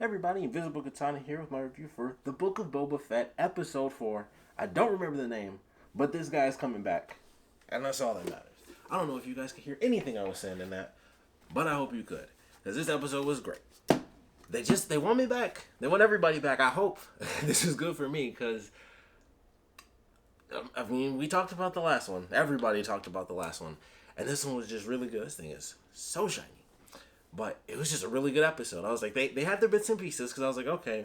Everybody, Invisiblekatana here with my review for The Book of Boba Fett, Episode 4. I don't remember the name, but this guy is coming back. And that's all that matters. I don't know if you guys could hear anything I was saying in that, but I hope you could. Because this episode was great. They want me back. They want everybody back. I hope this is good for me, because, we talked about the last one. Everybody talked about the last one. And this one was just really good. This thing is so shiny. But it was just a really good episode. I was like, they had their bits and pieces, because I was like, okay.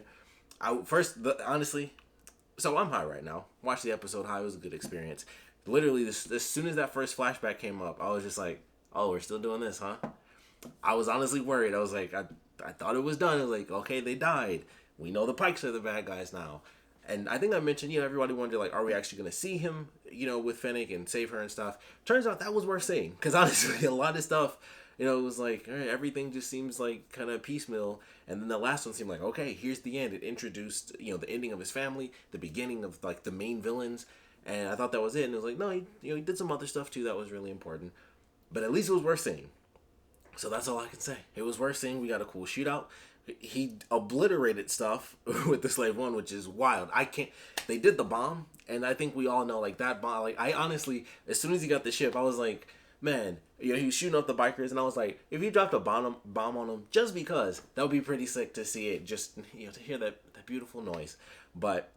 Honestly, so I'm high right now. Watch the episode high. It was a good experience. Literally, as soon as that first flashback came up, I was just like, oh, we're still doing this, huh? I was honestly worried. I was like, I thought it was done. I was like, okay, they died. We know the Pikes are the bad guys now. And I think I mentioned, everybody wondered, like, are we actually going to see him, with Fennec and save her and stuff? Turns out that was worth seeing. Because honestly, a lot of stuff, it was like, all right, everything just seems like kind of piecemeal. And then the last one seemed like, okay, here's the end. It introduced, the ending of his family, the beginning of, like, the main villains. And I thought that was it. And it was like, no, he did some other stuff, too, that was really important. But at least it was worth seeing. So that's all I can say. It was worth seeing. We got a cool shootout. He obliterated stuff with the Slave One, which is wild. They did the bomb, and I think we all know, like, that bomb. Like, I honestly, as soon as he got the ship, I was like, man, he was shooting up the bikers, and I was like, if he dropped a bomb on them, just because, that would be pretty sick to see it, just, to hear that beautiful noise. But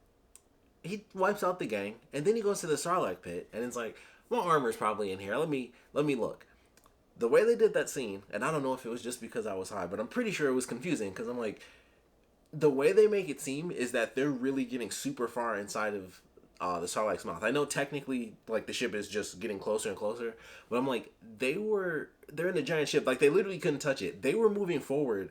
he wipes out the gang, and then he goes to the Sarlacc pit, and it's like, my armor's probably in here. Let me look. The way they did that scene, and I don't know if it was just because I was high, but I'm pretty sure it was confusing, because I'm like, the way they make it seem is that they're really getting super far inside of the Sarlacc's mouth. I know technically, like, the ship is just getting closer and closer, but I'm like, they're in a giant ship, like, they literally couldn't touch it. They were moving forward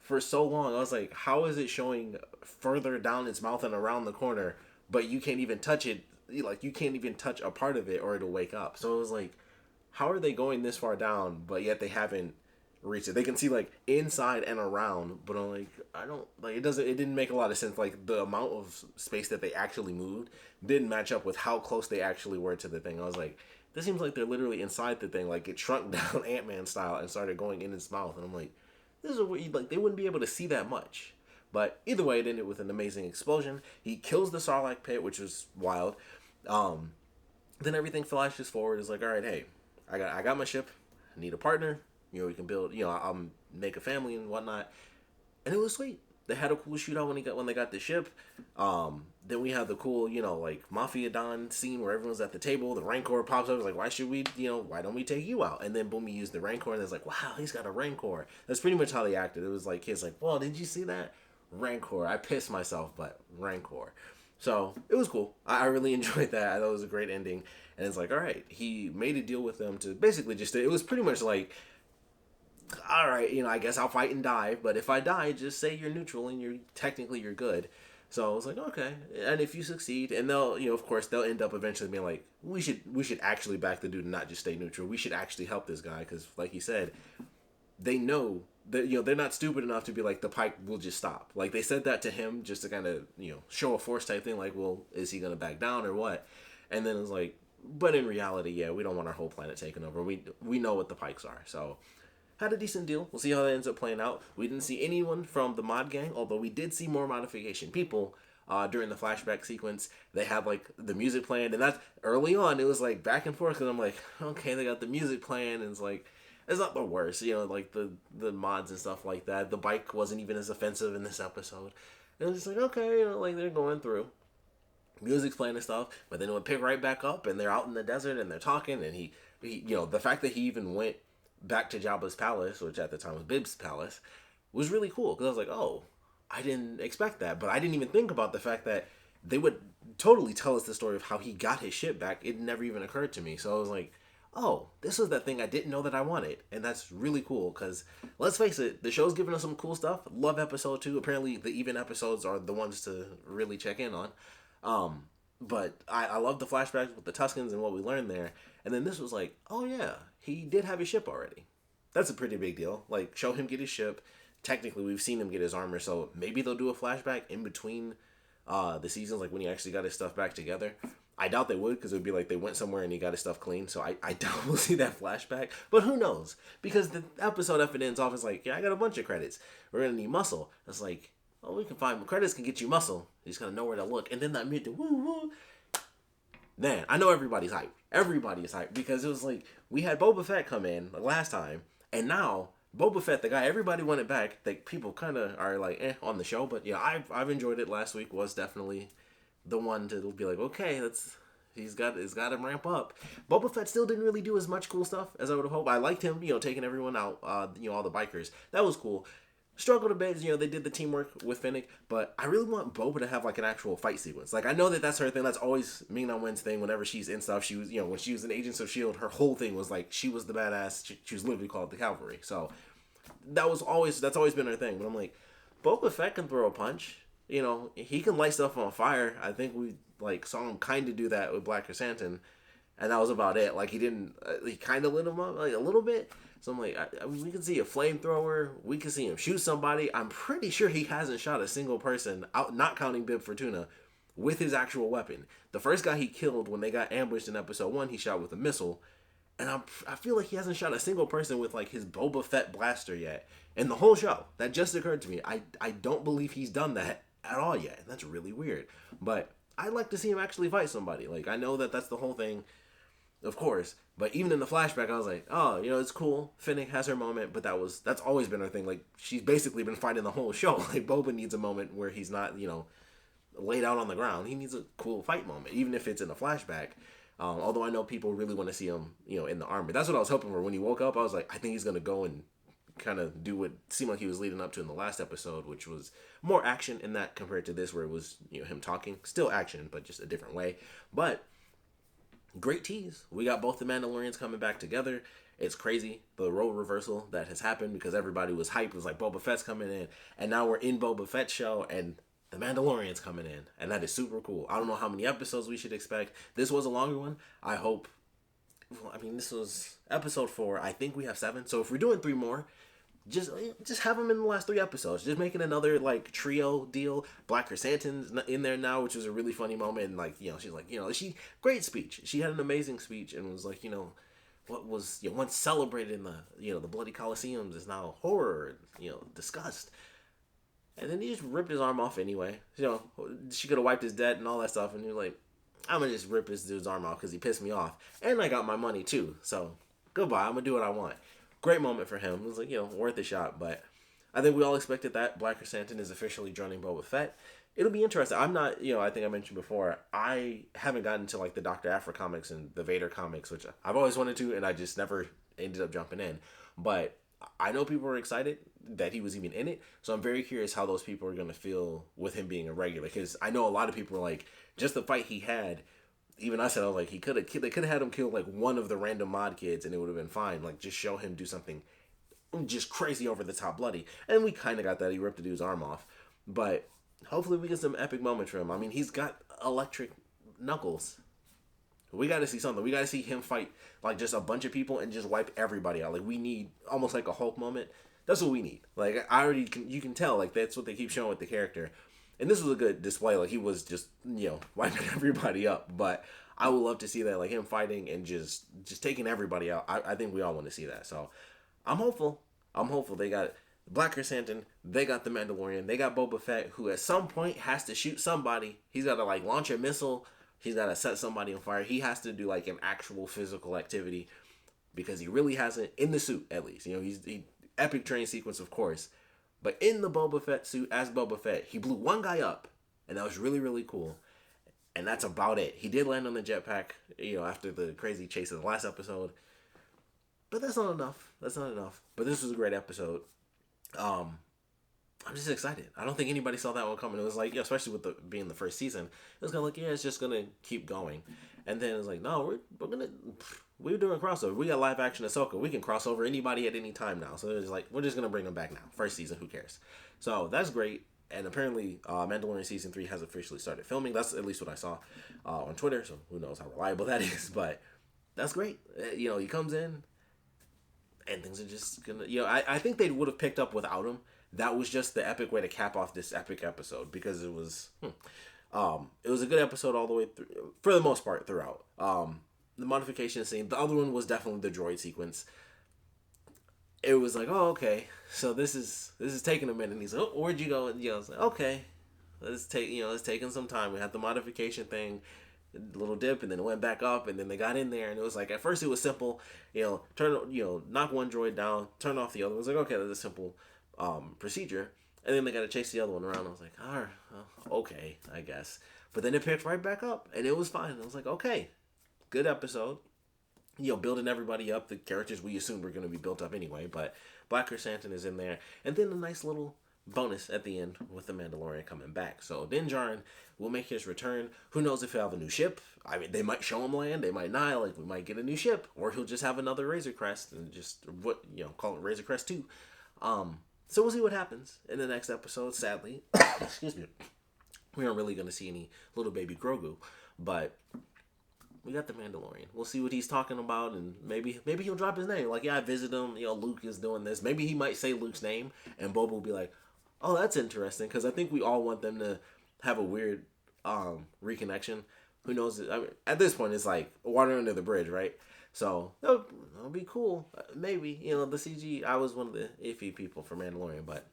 for so long. I was like, how is it showing further down its mouth and around the corner, but you can't even touch it, like, you can't even touch a part of it or it'll wake up. So it was like, how are they going this far down, but yet they haven't reached it? They can see, like, inside and around, but I'm like, it didn't make a lot of sense. Like, the amount of space that they actually moved didn't match up with how close they actually were to the thing. I was like, this seems like they're literally inside the thing. Like, it shrunk down Ant-Man style and started going in its mouth. And I'm like, this is what like, they wouldn't be able to see that much. But either way, it ended with an amazing explosion. He kills the Sarlacc pit, which was wild. Then everything flashes forward. It's like, all right, hey, I got my ship. I need a partner. We can build. I'll make a family and whatnot. And it was sweet. They had a cool shootout when they got the ship. Then we had the cool, like, Mafia Don scene where everyone's at the table. The Rancor pops up. It's like, why should we, why don't we take you out? And then boom, he used the Rancor, and it's like, wow, he's got a Rancor. That's pretty much how they acted. It was like, kids like, well, did you see that? Rancor. I pissed myself, but Rancor. So it was cool. I really enjoyed that. I thought it was a great ending. And it's like, all right, he made a deal with them to basically it was pretty much like, all right, I guess I'll fight and die. But if I die, just say you're neutral and you're good. So I was like, okay. And if you succeed, and they'll, of course, they'll end up eventually being like, we should actually back the dude and not just stay neutral. We should actually help this guy. Because like he said, they know that, they're not stupid enough to be like, the Pike will just stop. Like, they said that to him just to kind of, show a force type thing. Like, well, is he going to back down or what? And then it's like, but in reality, yeah, we don't want our whole planet taken over. We know what the Pikes are. So, had a decent deal. We'll see how that ends up playing out. We didn't see anyone from the mod gang, although we did see more modification people during the flashback sequence. They had, like, the music playing, and that's early on. It was like back and forth, because I'm like, okay, they got the music playing, and it's like, it's not the worst, like the mods and stuff like that. The bike wasn't even as offensive in this episode. And it's just like, okay, like, they're going through. Music's playing and stuff, but then it would pick right back up, and they're out in the desert, and they're talking, and he the fact that he even went back to Jabba's palace, which at the time was Bib's palace, was really cool, because I was like, oh, I didn't expect that, but I didn't even think about the fact that they would totally tell us the story of how he got his ship back. It never even occurred to me, so I was like, oh, this was that thing I didn't know that I wanted, and that's really cool, because let's face it, the show's giving us some cool stuff. Love episode 2. Apparently, the even episodes are the ones to really check in on. But I love the flashbacks with the Tuskens and what we learned there. And then this was like, oh yeah, he did have his ship already. That's a pretty big deal. Like, show him get his ship. Technically, we've seen him get his armor, so maybe they'll do a flashback in between the seasons, like when he actually got his stuff back together. I doubt they would, because it would be like they went somewhere and he got his stuff clean. So I doubt we'll see that flashback. But who knows? Because the episode if it ends off is like, yeah, I got a bunch of credits. We're gonna need muscle. It's like, oh, we can find credits can get you muscle. You just gotta know where to look. And then that mid woo woo. Man, I know everybody's hyped. Everybody is hyped because it was like we had Boba Fett come in like last time, and now Boba Fett, the guy everybody wanted back, that people kind of are like on the show. But yeah, I've enjoyed it. Last week was definitely the one to be like, okay, he's got to ramp up. Boba Fett still didn't really do as much cool stuff as I would have hoped. I liked him, taking everyone out, all the bikers. That was cool. Struggled a bit, they did the teamwork with Finnick, but I really want Boba to have like an actual fight sequence. Like I know that's her thing. That's always Ming-Na Wen's thing. Whenever she's in stuff, she was, when she was in Agents of S.H.I.E.L.D., her whole thing was like she was the badass. She was literally called the Cavalry. So that's always been her thing. But I'm like, Boba Fett can throw a punch. He can light stuff on fire. I think we saw him kind of do that with Black Chrysanthemum, and that was about it. Like he didn't, he kind of lit him up like a little bit. So I'm like, we can see a flamethrower. We can see him shoot somebody. I'm pretty sure he hasn't shot a single person, out, not counting Bib Fortuna, with his actual weapon. The first guy he killed when they got ambushed in episode 1, he shot with a missile. And I feel like he hasn't shot a single person with his Boba Fett blaster yet. In the whole show. That just occurred to me. I don't believe he's done that at all yet. And that's really weird. But I'd like to see him actually fight somebody. I know that's the whole thing. Of course, but even in the flashback, I was like, oh, it's cool. Finnick has her moment, but that's always been her thing. She's basically been fighting the whole show. Boba needs a moment where he's not, laid out on the ground. He needs a cool fight moment, even if it's in a flashback. Although I know people really want to see him, in the armor. That's what I was hoping for. When he woke up, I was like, I think he's gonna go and kind of do what seemed like he was leading up to in the last episode, which was more action in that compared to this, where it was, him talking. Still action, but just a different way. But great tease. We got both the Mandalorians coming back together. It's crazy, the role reversal that has happened, because everybody was hyped. It was like Boba Fett's coming in, and now we're in Boba Fett's show, and the Mandalorian's coming in, and that is super cool. I don't know how many episodes we should expect. This was a longer one. I hope. This was episode 4. I think we have 7. So if we're doing 3 more, just have them in the last 3 episodes. Just making another trio deal. Black Chrysanthemum's in there now, which was a really funny moment. And she's like, she great speech. She had an amazing speech and was like, what was once celebrated in the bloody coliseums is now horror, disgust. And then he just ripped his arm off anyway. She could have wiped his debt and all that stuff, and you're like, I'm gonna just rip this dude's arm off because he pissed me off, and I got my money too. So goodbye. I'm gonna do what I want. Great moment for him. It was worth a shot. But I think we all expected that. Black Chrysanthemum is officially joining Boba Fett. It'll be interesting. I'm not, I think I mentioned before, I haven't gotten to the Dr. Aphra comics and the Vader comics, which I've always wanted to, and I just never ended up jumping in. But I know people were excited that he was even in it, so I'm very curious how those people are going to feel with him being a regular, because I know a lot of people were like, just the fight he had, even I said, I was like, they could have had him kill one of the random mod kids and it would have been fine. Just show him do something just crazy over the top bloody. And we kind of got that. He ripped the dude's arm off. But hopefully we get some epic moments from him. He's got electric knuckles. We got to see something. We got to see him fight just a bunch of people and just wipe everybody out. We need almost a Hulk moment. That's what we need. You can tell that's what they keep showing with the character. And this was a good display. He was just, wiping everybody up. But I would love to see that, him fighting and just taking everybody out. I think we all want to see that. So I'm hopeful. They got Black Chrysanthemum. They got the Mandalorian. They got Boba Fett, who at some point has to shoot somebody. He's got to launch a missile. He's got to set somebody on fire. He has to do an actual physical activity, because he really hasn't, in the suit at least. He epic train sequence, of course. But in the Boba Fett suit, as Boba Fett, he blew one guy up, and that was really, really cool. And that's about it. He did land on the jetpack, after the crazy chase of the last episode. But that's not enough. But this was a great episode. I'm just excited. I don't think anybody saw that one coming. It was especially with being the first season, it was kind of it's just going to keep going. And then it was no, we're doing crossover. We got live action Ahsoka. We can cross over anybody at any time now. So it's we're just going to bring them back now. First season, who cares? So that's great. And apparently, Mandalorian Season 3 has officially started filming. That's at least what I saw on Twitter. So who knows how reliable that is. But that's great. He comes in, and things are just going to... I think they would have picked up without him. That was just the epic way to cap off this epic episode. Because it was... It was a good episode all the way through, for the most part, throughout. The modification scene. The other one was definitely the droid sequence. It was like, oh, okay, so this is taking a minute. And he's like, oh, where'd you go? And I was like, okay, it's taking some time. We had the modification thing, a little dip, and then it went back up, and then they got in there, and it was like, at first it was simple, knock one droid down, turn off the other. It was like, okay, that's a simple procedure. And then they got to chase the other one around. I was like, all right, well, okay, I guess. But then it picked right back up, and it was fine. I was like, okay, good episode. Building everybody up. The characters we assumed were going to be built up anyway, but Black Chrysanthemum is in there. And then a nice little bonus at the end with the Mandalorian coming back. So Din Djarin will make his return. Who knows if he'll have a new ship? I mean, they might show him land. They might not. Like, we might get a new ship. Or he'll just have another Razor Crest and just, call it Razor Crest 2. So we'll see what happens in the next episode, sadly. Excuse me. We aren't really going to see any little baby Grogu. But we got the Mandalorian. We'll see what he's talking about, and maybe he'll drop his name. Like, yeah, I visit him. Luke is doing this. Maybe he might say Luke's name, and Boba will be like, "Oh, that's interesting," because I think we all want them to have a weird reconnection. Who knows? I mean, at this point, it's like water under the bridge, right? So that'll be cool. Maybe the CG. I was one of the iffy people for Mandalorian, but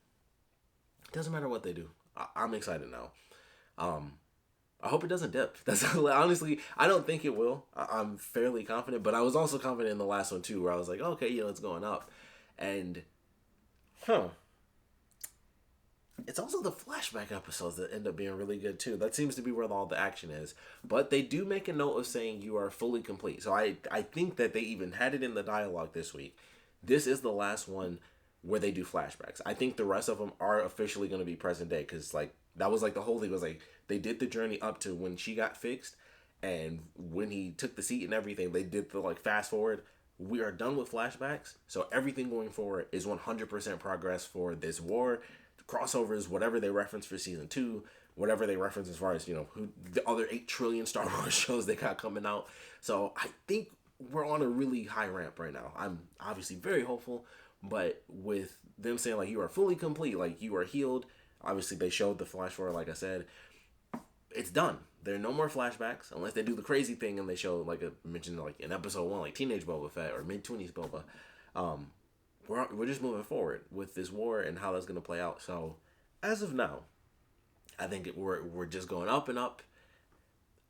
it doesn't matter what they do. I'm excited now. I hope it doesn't dip. That's honestly, I don't think it will. I'm fairly confident, but I was also confident in the last one too, where I was like, okay, it's going up, and it's also the flashback episodes that end up being really good too. That seems to be where all the action is. But they do make a note of saying you are fully complete. So I think that they even had it in the dialogue this week. This is the last one where they do flashbacks. I think the rest of them are officially going to be present day, because that was the whole thing was they did the journey up to when she got fixed, and when he took the seat and everything, they did the fast forward. We are done with flashbacks, so everything going forward is 100% progress for this war, crossovers, whatever they reference for season 2, whatever they reference as far as who the other 8 trillion Star Wars shows they got coming out. So I think we're on a really high ramp right now. I'm obviously very hopeful, but with them saying you are fully complete, you are healed. Obviously, they showed the flash forward, like I said. It's done. There are no more flashbacks unless they do the crazy thing and they show, I mentioned, in episode 1, teenage Boba Fett or mid-20s Boba. We're just moving forward with this war and how that's going to play out. So, as of now, I think we're just going up and up,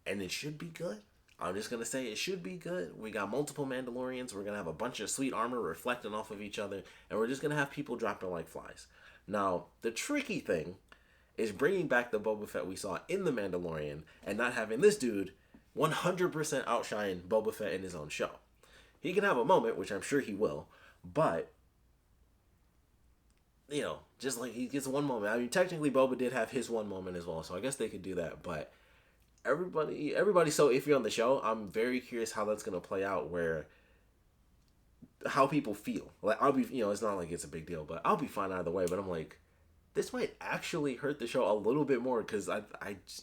and it should be good. I'm just going to say it should be good. We got multiple Mandalorians. We're going to have a bunch of sweet armor reflecting off of each other, and we're just going to have people dropping like flies. Now, the tricky thing is bringing back the Boba Fett we saw in The Mandalorian and not having this dude 100% outshine Boba Fett in his own show. He can have a moment, which I'm sure he will, but, just he gets one moment. I mean, technically Boba did have his one moment as well, so I guess they could do that, but everybody's so iffy on the show. I'm very curious how that's going to play out, how people feel. I'll be, it's not like it's a big deal, but I'll be fine either way, but I'm like, this might actually hurt the show a little bit more, because I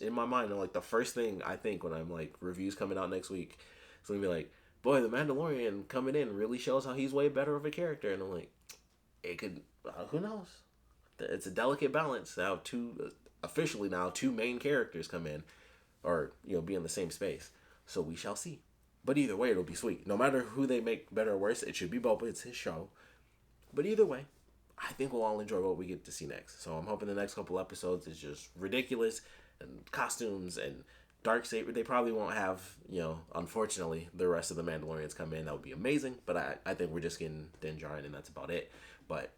in my mind, I'm the first thing I think when I'm reviews coming out next week, it's gonna be boy, the Mandalorian coming in really shows how he's way better of a character, and I'm it could, who knows? It's a delicate balance. Now officially two main characters come in, or be in the same space, so we shall see. But either way, it'll be sweet. No matter who they make better or worse, it should be Boba. It's his show. But either way, I think we'll all enjoy what we get to see next. So I'm hoping the next couple episodes is just ridiculous, and costumes and Darksaber. They probably won't have, unfortunately, the rest of the Mandalorians come in. That would be amazing. But I think we're just getting Din Djarin, and that's about it. But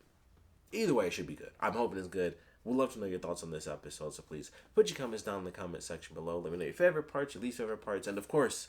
either way, it should be good. I'm hoping it's good. We'd love to know your thoughts on this episode. So please put your comments down in the comment section below. Let me know your favorite parts, your least favorite parts, and of course,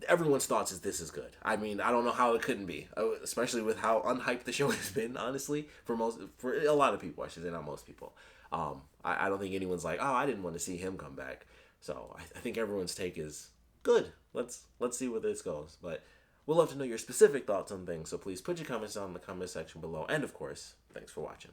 everyone's thoughts is this is good. I mean, I don't know how it couldn't be, especially with how unhyped the show has been, honestly, for a lot of people. I should say, not most people. I don't think anyone's oh, I didn't want to see him come back. So I think everyone's take is good. Let's see where this goes. But we'll love to know your specific thoughts on things. So please put your comments down in the comment section below. And of course, thanks for watching.